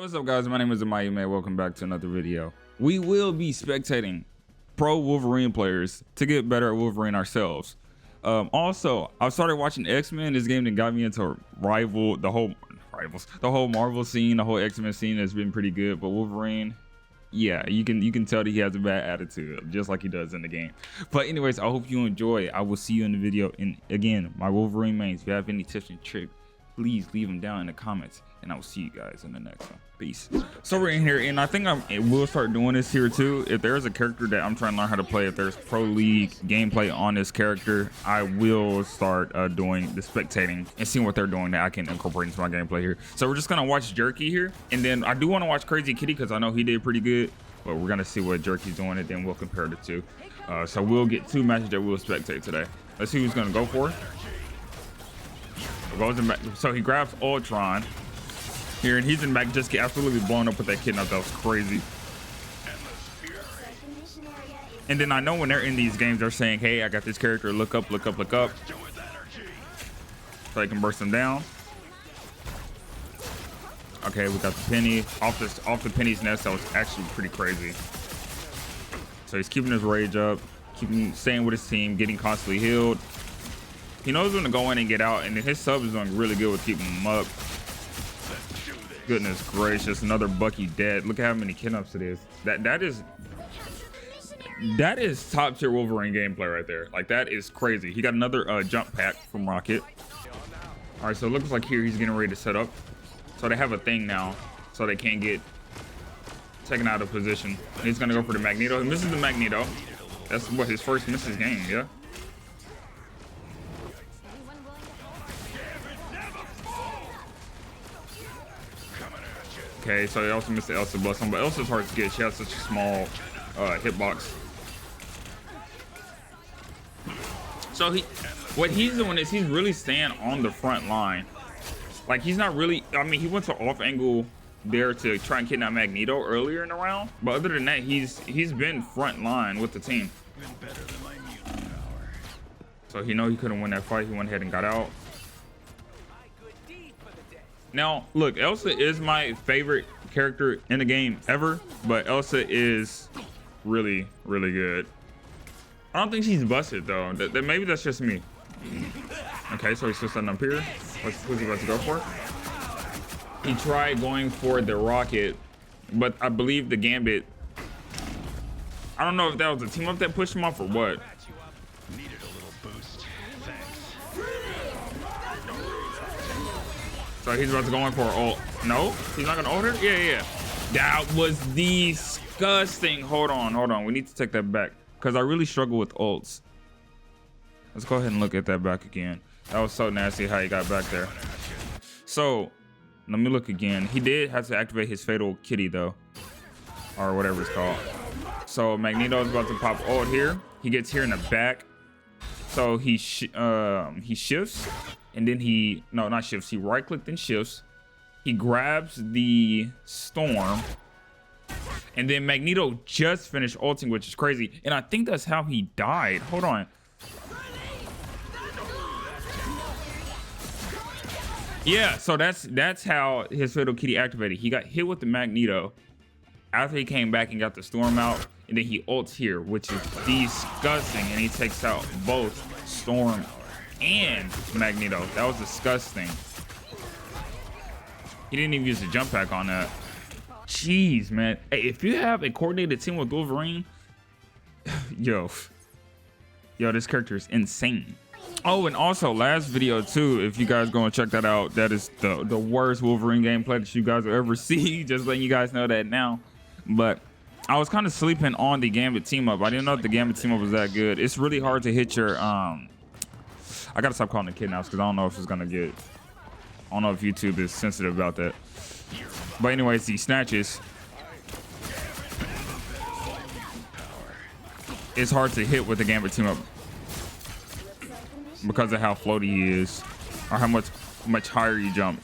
What's up, guys? My name is Mayume. Welcome back to another video. We will be spectating pro Wolverine players to get better at Wolverine ourselves. Also, I started watching X-Men. This game that got me into the whole Marvel scene, the whole X-Men scene has been pretty good. But Wolverine, yeah, you can tell that he has a bad attitude, just like he does in the game. But anyways, I hope you enjoy. I will see you in the video. And again, my Wolverine mains, if you have any tips and tricks, please leave them down in the comments, and I will see you guys in the next one. Peace. So we're in here, and I think we'll start doing this here too. If there's a character that I'm trying to learn how to play, if there's pro league gameplay on this character, I will start doing the spectating and seeing what they're doing that I can incorporate into my gameplay here. So we're just gonna watch Jerky here, and then I do want to watch Crazy Kitty because I know he did pretty good, but we're gonna see what Jerky's doing, and then we'll compare the two. So we'll get two matches that we'll spectate today. Let's see who's gonna go for it. So he grabs Ultron here, and he's in back, just get absolutely blown up with that kidnap. That was crazy. And then I know when they're in these games, they're saying, hey, I got this character, look up, look up, look up, so they can burst them down. Okay, we got the penny off the penny's nest. That was actually pretty crazy. So he's keeping his rage up, staying with his team, getting constantly healed. He knows when to go in and get out, and his sub is doing really good with keeping him up. Goodness gracious, another Bucky dead. Look at how many kidnaps it is. That is top tier Wolverine gameplay right there. Like, that is crazy. He got another jump pack from Rocket. All right, so it looks like here he's getting ready to set up. So they have a thing now, so they can't get taken out of position. And he's gonna go for the Magneto. He misses the Magneto. That's what his first miss his game, yeah. Okay, so he also missed the Elsa Blossom, but Elsa's hard to get. She has such a small hitbox. So what he's doing is he's really staying on the front line. Like, he's not really, I mean, he went to off angle there to try and kidnap Magneto earlier in the round, but other than that, he's been front line with the team. So he know he couldn't win that fight. He went ahead and got out. Now, look, Elsa is my favorite character in the game ever, but Elsa is really, really good. I don't think she's busted, though. Maybe that's just me. Okay, so he's still setting up here. Who's he about to go for? He tried going for the Rocket, but I believe the Gambit. I don't know if that was the team up that pushed him off or what. So he's about to go in for an ult. No, he's not gonna ult her? Yeah. That was disgusting. Hold on. We need to take that back because I really struggle with ults. Let's go ahead and look at that back again. That was so nasty how he got back there. So let me look again. He did have to activate his fatal kitty though, or whatever it's called. So Magneto is about to pop ult here. He gets here in the back. So he shifts. And then he right clicked and shifts. He grabs the storm. And then Magneto just finished ulting, which is crazy. And I think that's how he died. Hold on. Yeah, so that's how his fatal kitty activated. He got hit with the Magneto after he came back and got the storm out. And then he ults here, which is disgusting. And he takes out both storm and Magneto. That was disgusting. He didn't even use the jump pack on that. Jeez, man. Hey, if you have a coordinated team with Wolverine, yo, this character is insane. Oh, and also last video too, if you guys go and check that out, that is the worst Wolverine gameplay that you guys will ever see. Just letting you guys know that now. But I was kind of sleeping on the Gambit team up. I didn't know that the Gambit team up was that good. It's really hard to hit your I gotta stop calling it kidnaps because I don't know if it's gonna get. I don't know if YouTube is sensitive about that. But anyways, he snatches. It's hard to hit with the Gambit team up because of how floaty he is, or how much higher you jump.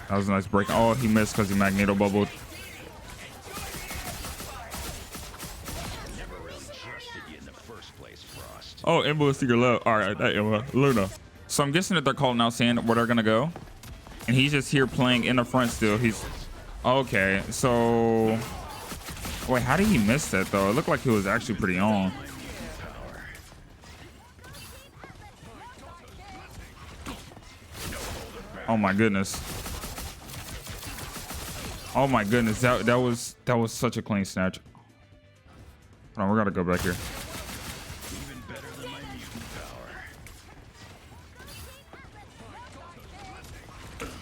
That was a nice break. Oh, he missed because he Magneto bubbled. Oh, Emma was to your left. All right, that Emma. Luna. So I'm guessing that they're calling out saying where they're gonna go, and he's just here playing in the front still. He's okay. So wait, how did he miss that though? It looked like he was actually pretty on. Oh my goodness. Oh my goodness. That was such a clean snatch. Hold on, we gotta go back here.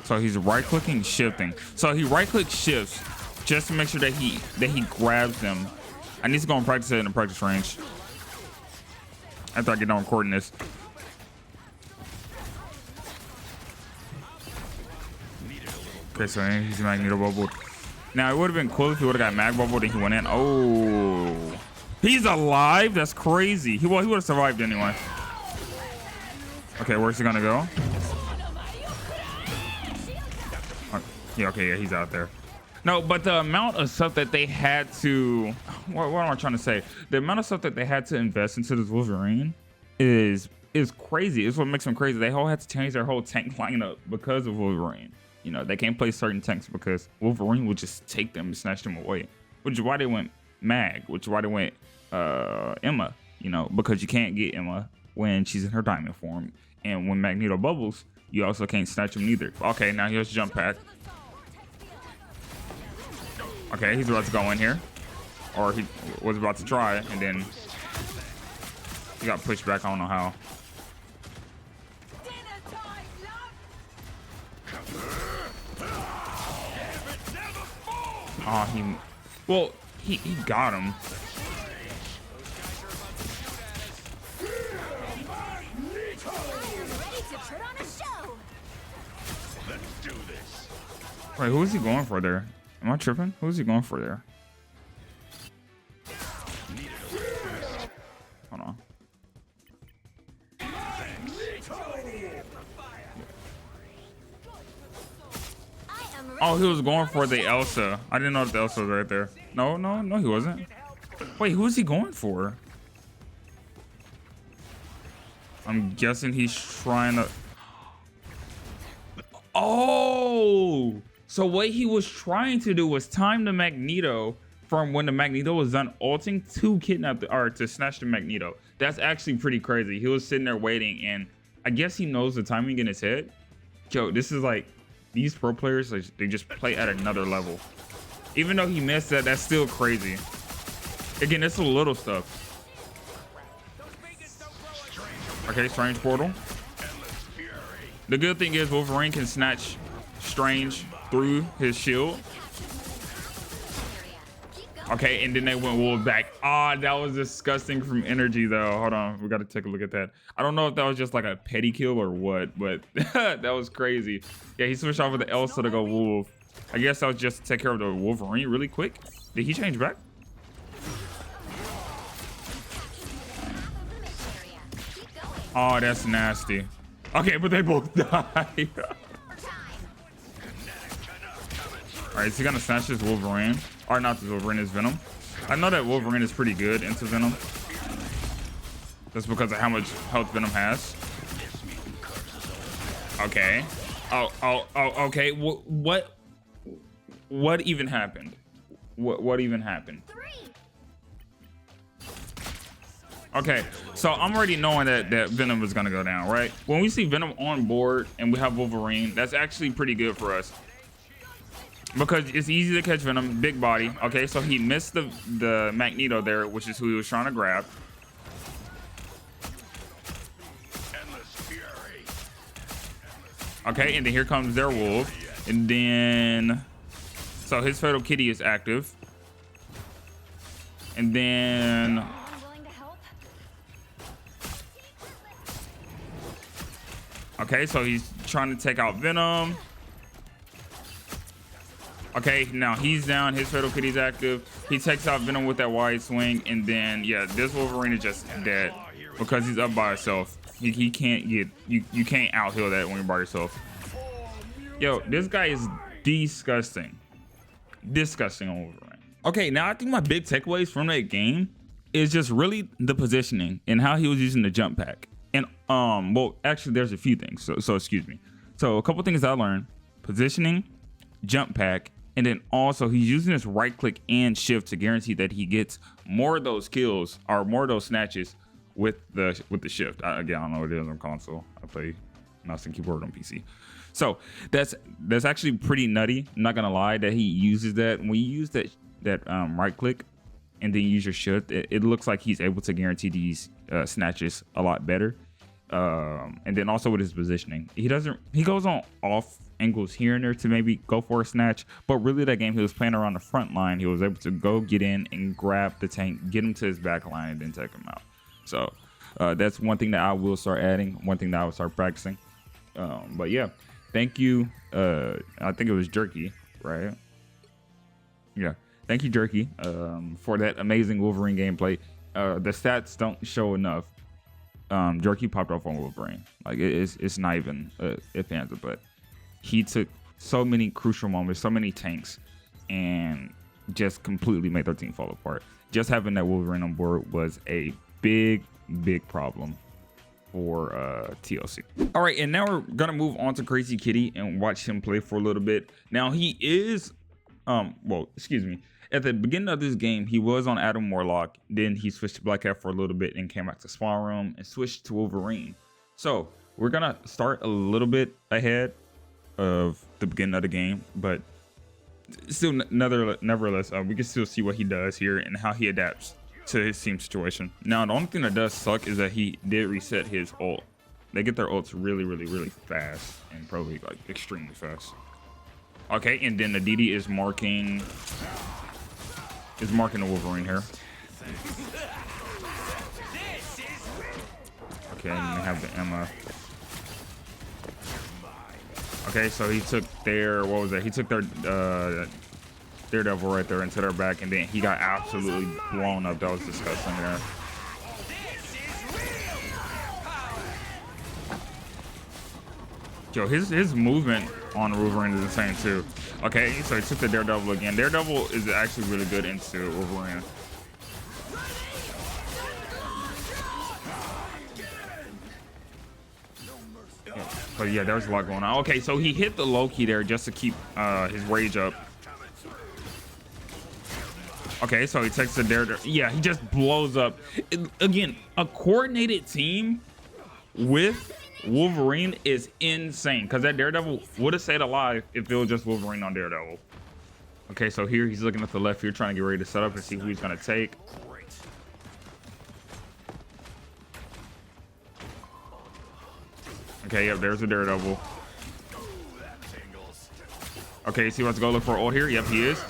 So he's right clicking, shifting. So he right click shifts just to make sure that he grabs them. I need to go and practice it in the practice range after I get done recording this. Okay, so he's Magneto bubbled. Now it would have been cool if he would have got mag bubbled and he went in. Oh, he's alive. That's crazy. He would have survived anyway. Okay, where's he gonna go? Yeah, okay, yeah, he's out there. No, but the amount of stuff that they had to, what am I trying to say? The amount of stuff that they had to invest into this Wolverine is crazy. It's what makes them crazy. They all had to change their whole tank lineup because of Wolverine. You know, they can't play certain tanks because Wolverine would just take them and snatch them away. Which is why they went Mag, which is why they went Emma, you know, because you can't get Emma when she's in her diamond form. And when Magneto bubbles, you also can't snatch him neither. Okay, now here's jump pack. Okay, he's about to go in here. Or he was about to try, and then he got pushed back. I don't know how. Oh, he got him. Wait, who is he going for there? Am I tripping? Who is he going for there? Hold on. Oh, he was going for the Elsa. I didn't know that the Elsa was right there. No, he wasn't. Wait, who is he going for? I'm guessing he's trying to... Oh! So what he was trying to do was time the Magneto from when the Magneto was done ulting to kidnap or to snatch the Magneto. That's actually pretty crazy. He was sitting there waiting, and I guess he knows the timing in his head. Yo, this is like, these pro players, like, they just play at another level. Even though he missed that, that's still crazy. Again, it's the little stuff. Okay, Strange portal. The good thing is Wolverine can snatch Strange through his shield. Okay, and then they went Wolf back. Ah, that was disgusting from energy though. Hold on, we got to take a look at that. I don't know if that was just like a petty kill or what, but that was crazy. Yeah, he switched off with the Elsa to go Wolf. I guess that was just to take care of the Wolverine really quick. Did he change back? Oh, that's nasty. Okay, but they both died. All right, is he gonna snatch this Wolverine? Or not this Wolverine, his Venom. I know that Wolverine is pretty good into Venom. Just because of how much health Venom has. Okay. Oh, okay. What even happened? What even happened? Okay, so I'm already knowing that Venom is gonna go down, right? When we see Venom on board and we have Wolverine, that's actually pretty good for us. Because it's easy to catch Venom, big body. Okay, so he missed the Magneto there, which is who he was trying to grab. Okay, and then here comes their Wolf. And then, so his Fatal Kitty is active. And then, okay, so he's trying to take out Venom. Okay, now he's down. His Fatal Kitty's active. He takes out Venom with that wide swing, and then yeah, this Wolverine is just dead because he's up by himself. He can't get you can't out heal that when you're by yourself. Yo, this guy is disgusting. Disgusting on Wolverine. Okay, now I think my big takeaways from that game is just really the positioning and how he was using the jump pack. And well, actually, there's a few things. So excuse me. So a couple things I learned: positioning, jump pack, and then also he's using his right click and shift to guarantee that he gets more of those kills or more of those snatches with the shift. Again, I don't know what it is on console. I play mouse and keyboard on PC. So that's actually pretty nutty. I'm not gonna lie that he uses that. When you use that right click and then use your shift, it looks like he's able to guarantee these snatches a lot better. And then also with his positioning, he goes on off angles here and there to maybe go for a snatch, but really that game he was playing around the front line. He was able to go get in and grab the tank, get him to his back line, and then take him out. So that's one thing that I will start adding, one thing that I will start practicing. But yeah, thank you. I think it was Jerky, right? Yeah, thank you, Jerky, for that amazing Wolverine gameplay. The stats don't show enough. Jerky popped off on Wolverine. Like it's not even if answer, but he took so many crucial moments, so many tanks, and just completely made their team fall apart. Just having that Wolverine on board was a big problem for TLC. All right, and now we're gonna move on to Crazy Kitty and watch him play for a little bit. Now he is, well, excuse me. At the beginning of this game, he was on Adam Warlock. Then he switched to Black Cat for a little bit and came back to Spawn Room and switched to Wolverine. So we're gonna start a little bit ahead of the beginning of the game, but still, nevertheless, we can still see what he does here and how he adapts to his team situation. Now, the only thing that does suck is that he did reset his ult. They get their ults really fast and probably like extremely fast. Okay, and then the DD is marking the Wolverine here. Okay, and they have the Emma. Okay, so he took their, what was that? He took their Daredevil right there into their back, and then he got absolutely blown up. That was disgusting there. Yo, his movement on Wolverine is insane too. Okay, so he took the Daredevil again. Daredevil is actually really good into Wolverine. But yeah, there's a lot going on. Okay, so he hit the Loki there just to keep his rage up. Okay, so he takes the Daredevil. Yeah, he just blows up. Again, a coordinated team with Wolverine is insane, because that Daredevil would have stayed alive if it was just Wolverine on Daredevil. Okay, so here he's looking at the left here, trying to get ready to set up and see who he's going to take. Okay, yep, there's the Daredevil. Okay, see what's going to look for ult here? Yep, he is.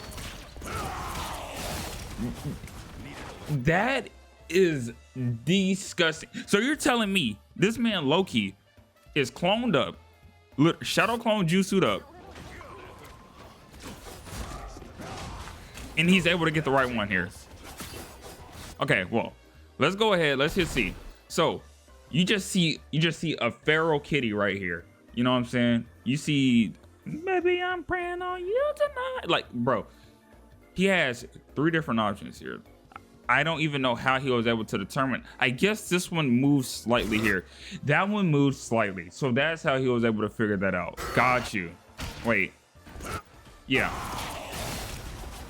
That is disgusting. So you're telling me this man Loki is cloned up, shadow clone jutsu'd up, and he's able to get the right one here. Okay, well, let's go ahead. Let's hit C. So you just see a feral kitty right here. You know what I'm saying? You see, maybe I'm praying on you tonight. Like, bro, he has 3 different options here. I don't even know how he was able to determine. I guess this one moves slightly here. That one moves slightly. So that's how he was able to figure that out. Got you. Wait. Yeah.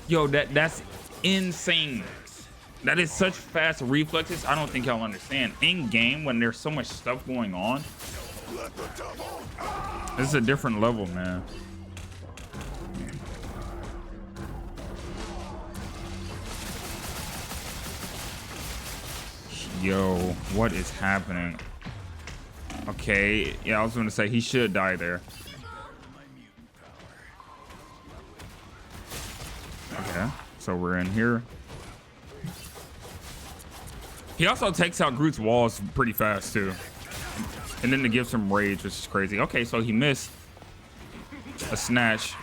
Yo, that's insane. That is such fast reflexes. I don't think y'all understand. In game, when there's so much stuff going on, this is a different level, man. Yo, what is happening? Okay, yeah, I was going to say he should die there. Okay, so we're in here. He also takes out Groot's walls pretty fast too. And then to give some rage, which is crazy. Okay, so he missed a snatch.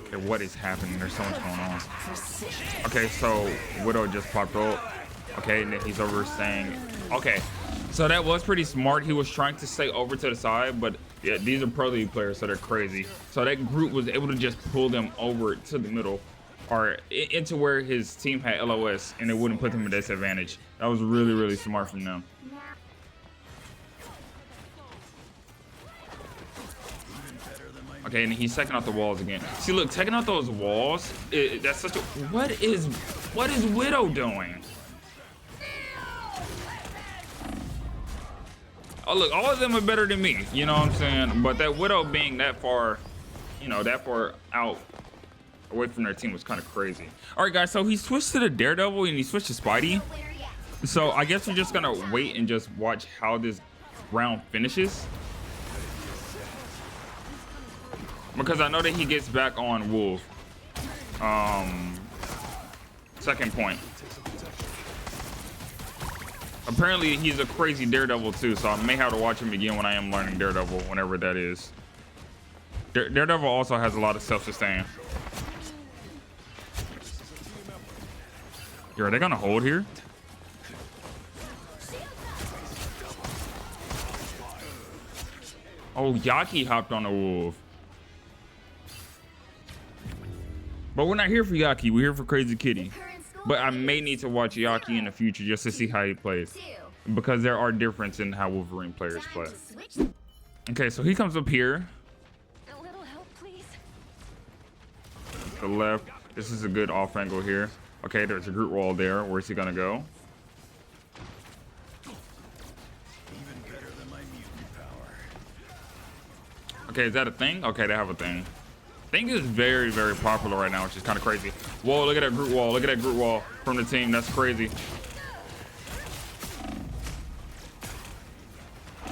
Okay, what is happening? There's so much going on. Okay, so Widow just popped up. Okay, and then he's over saying, okay, So that was pretty smart. He was trying to stay over to the side, but yeah, these are pro league players, so they're crazy. So that group was able to just pull them over to the middle or into where his team had LOS, and it wouldn't put them at disadvantage. That was really, really smart from them. Okay, and he's taking out the walls again. See, look, taking out those walls, that's such a... What is Widow doing? Oh, look, all of them are better than me. You know what I'm saying? But that Widow being that far, you know, that far out away from their team was kind of crazy. All right, guys, so he switched to the Daredevil and he switched to Spidey. So I guess we're just going to wait and just watch how this round finishes. Because I know that he gets back on Wolf. Second point. Apparently, he's a crazy Daredevil too, so I may have to watch him again when I am learning Daredevil, whenever that is. Daredevil also has a lot of self-sustain. Yo, are they gonna hold here? Oh, Yaki hopped on the Wolf. But we're not here for Yaki, we're here for Crazy Kitty. But I may need to watch Yaki in the future just to see how he plays, because there are differences in how Wolverine players play. Okay, so he comes up here. A little help, please. The left. This is a good off angle here. Okay, there's a group wall there. Where's he gonna go? Okay, is that a thing? Okay, they have a thing. Thing is very, very popular right now, which is kind of crazy. Whoa, look at that group wall. Look at that group wall from the team. That's crazy.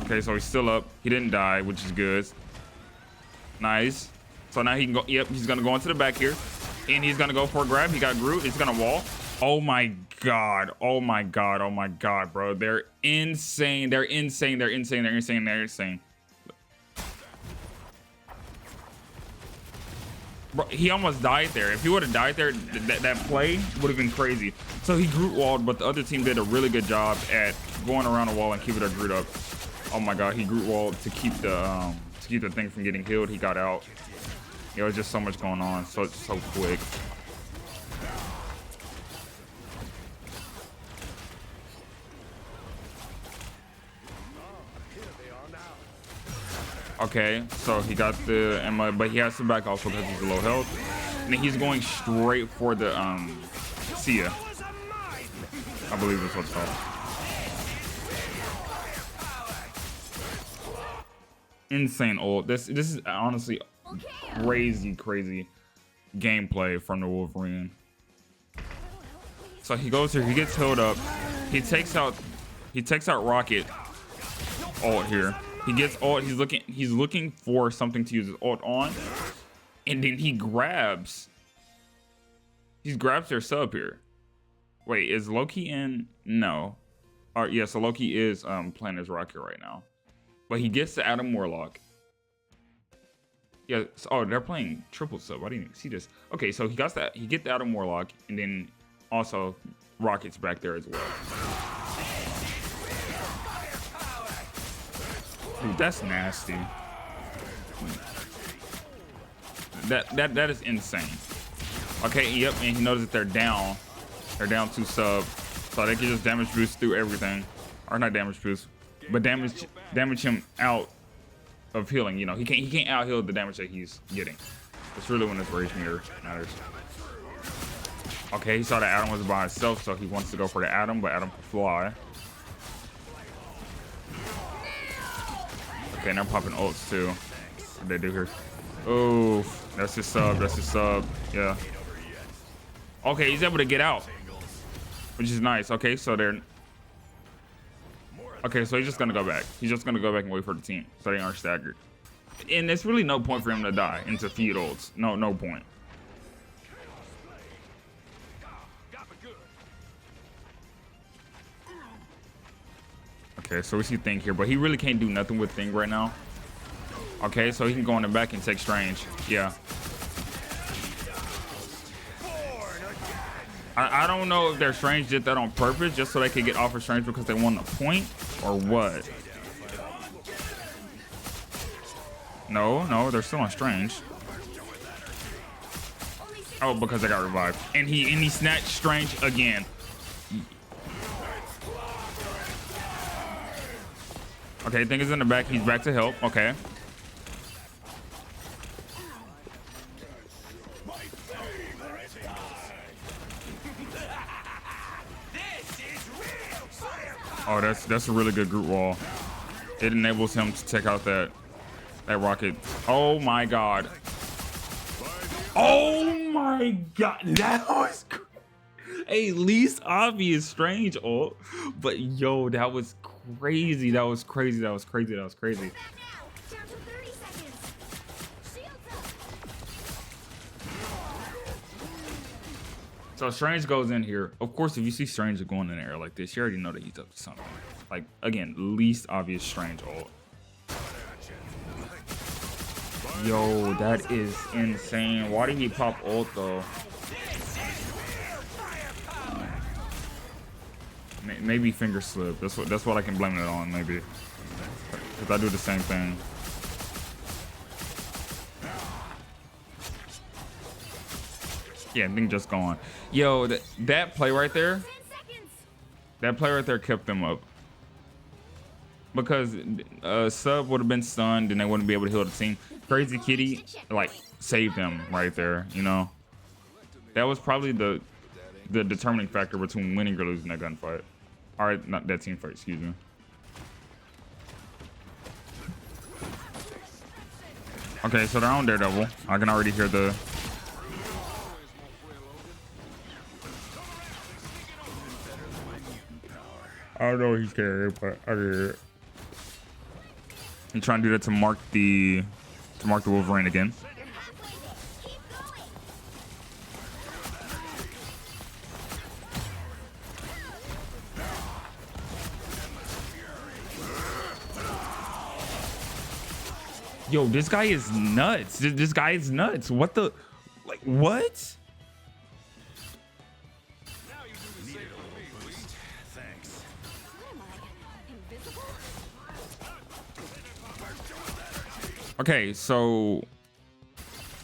Okay, so he's still up. He didn't die, which is good. Nice. So now he can go. Yep, he's going to go into the back here. And he's going to go for a grab. He got Groot. He's going to wall. Oh, my God. Oh, my God. Oh, my God, bro. They're insane. They're insane. They're insane. They're insane. They're insane. Bro, he almost died there. If he would have died there, that play would have been crazy. So he Groot walled, but the other team did a really good job at going around the wall and keeping their Groot up. Oh my God, he Groot walled to keep the thing from getting killed. He got out. There was just so much going on, so quick. Okay, so he got the Emma, but he has to back off because he's low health. And then he's going straight for the Sia. I believe that's what's called. Insane ult. This is honestly crazy gameplay from the Wolverine. So he goes here, he gets held up, he takes out Rocket ult here. He gets ult. He's looking for something to use his ult on, and then he grabs their sub here. Wait, is Loki in? No. Yeah, so Loki is playing as Rocket right now, but he gets the Adam Warlock. Yeah. Oh, they're playing triple sub. I didn't even see this. Okay, so he got that. He gets the Adam Warlock, and then also Rocket's back there as well. Dude, that's nasty. That is insane. Okay, yep, and he knows that they're down. They're down 2 sub, so they can just damage boost through everything, or not damage boost, but damage him out of healing. You know, he can't out heal the damage that he's getting. It's really when his rage meter matters. Okay, he saw that Adam was by himself, so he wants to go for the Adam, but Adam can fly. Okay, and they're popping ults too. What they do here? Oh, that's his sub. That's his sub. Yeah. Okay, he's able to get out, which is nice. Okay, so they're. Okay, so he's just gonna go back. He's just gonna go back and wait for the team, so they aren't staggered. And there's really no point for him to die into feed ults. No point. Okay, so we see Thing here, but he really can't do nothing with Thing right now. Okay, so he can go in the back and take Strange. Yeah. I don't know if their Strange did that on purpose, just so they could get off of Strange because they won the point. Or what? No, they're still on Strange. Oh, because I got revived. And he snatched Strange again. Okay, thing is in the back. He's back to help. Okay. Oh, that's a really good group wall. It enables him to take out that rocket. Oh my god. Oh my god. That was a least obvious Strange ult. But yo, that was crazy. That was crazy. That was crazy. That was crazy. So Strange goes in here. Of course, if you see Strange going in the air like this, you already know that he's up to something. Like, again, least obvious Strange ult. Yo, that is insane. Why did he pop ult though? Maybe finger slip. That's what I can blame it on, maybe. Because I do the same thing. Yeah, thing just gone. Yo, that play right there. That play right there kept them up. Because Sub would have been stunned and they wouldn't be able to heal the team. Crazy Kitty, like, saved them right there, you know? That was probably the determining factor between winning or losing that gunfight. All right, not that team fight, excuse me. Okay, so they're on Daredevil. I can already hear the... I don't know what he's carrying, but I hear it. He's trying to do that to mark the Wolverine again. Yo, this guy is nuts. This guy is nuts. What the, like, what? Okay, so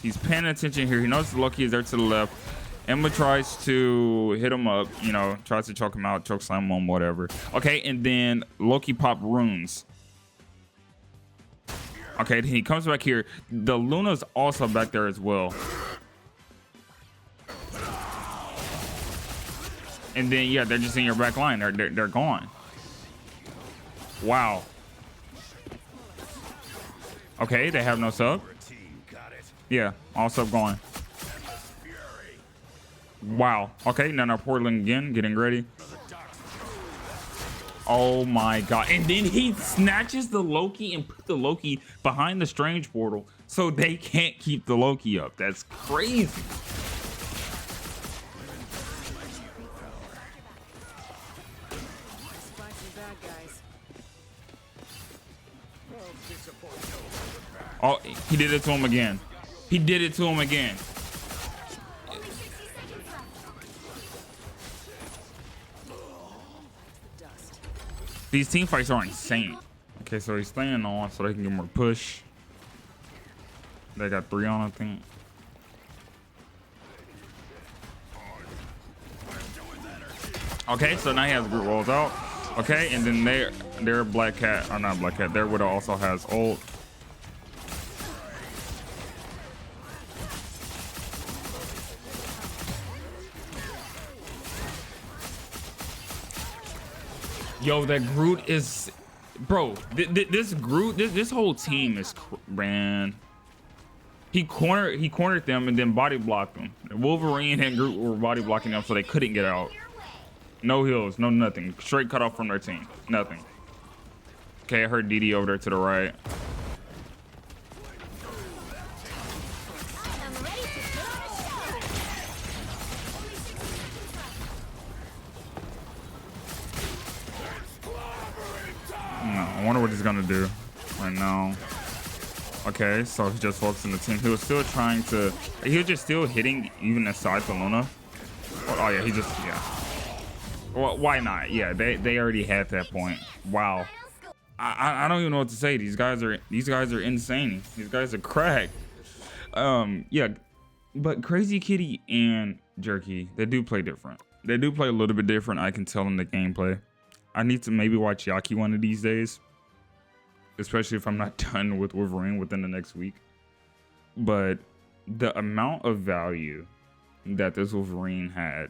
he's paying attention here. He knows Loki is there to the left. Emma tries to hit him up, you know, tries to choke him out, choke slam him, whatever. Okay, and then Loki pop runes. Okay, then he comes back here. The Luna's also back there as well. And then, yeah, they're just in your back line. They're gone. Wow. Okay, they have no sub. Yeah, all sub going. Wow. Okay, now they're portaling again, getting ready. Oh my god. And then he snatches the Loki and puts the Loki behind the Strange portal so they can't keep the Loki up. That's crazy. Oh, he did it to him again. He did it to him again. These team fights are insane. Okay, so he's staying on so they can get more push. They got 3 on, I think. Okay, so now he has group rolls out. Okay, and then their Black Cat, or not Black Cat, their Widow also has ult. Yo, that Groot is, bro. This Groot, this whole team is, man. He cornered them and then body blocked them. Wolverine and Groot were body blocking them, so they couldn't get out. No heals, no nothing. Straight cut off from their team. Nothing. Okay, I heard DD over there to the right. I wonder what he's gonna do right now. Okay, so he's just focusing the team. He was still trying to, he was just still hitting even aside the Luna. Oh yeah, he just, yeah. Well, why not? Yeah, they already had that point. Wow. I don't even know what to say. These guys are insane. These guys are cracked. Yeah, but Crazy Kitty and Jerky, they do play different. They do play a little bit different. I can tell in the gameplay. I need to maybe watch Yaki one of these days, especially if I'm not done with Wolverine within the next week. But the amount of value that this Wolverine had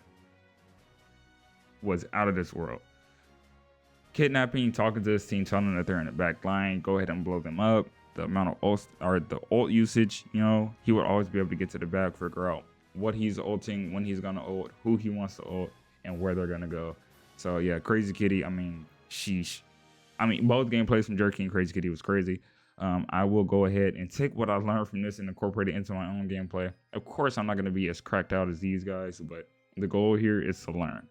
was out of this world. Kidnapping, talking to this team, telling them that they're in the back line, go ahead and blow them up. The amount of ult, or the ult usage, you know, he would always be able to get to the back, figure out what he's ulting, when he's gonna ult, who he wants to ult, and where they're gonna go. So yeah, Crazy Kitty, I mean, sheesh. I mean, both gameplays from Jerky and Crazy Kitty was crazy. I will go ahead and take what I learned from this and incorporate it into my own gameplay. Of course, I'm not gonna be as cracked out as these guys, but the goal here is to learn.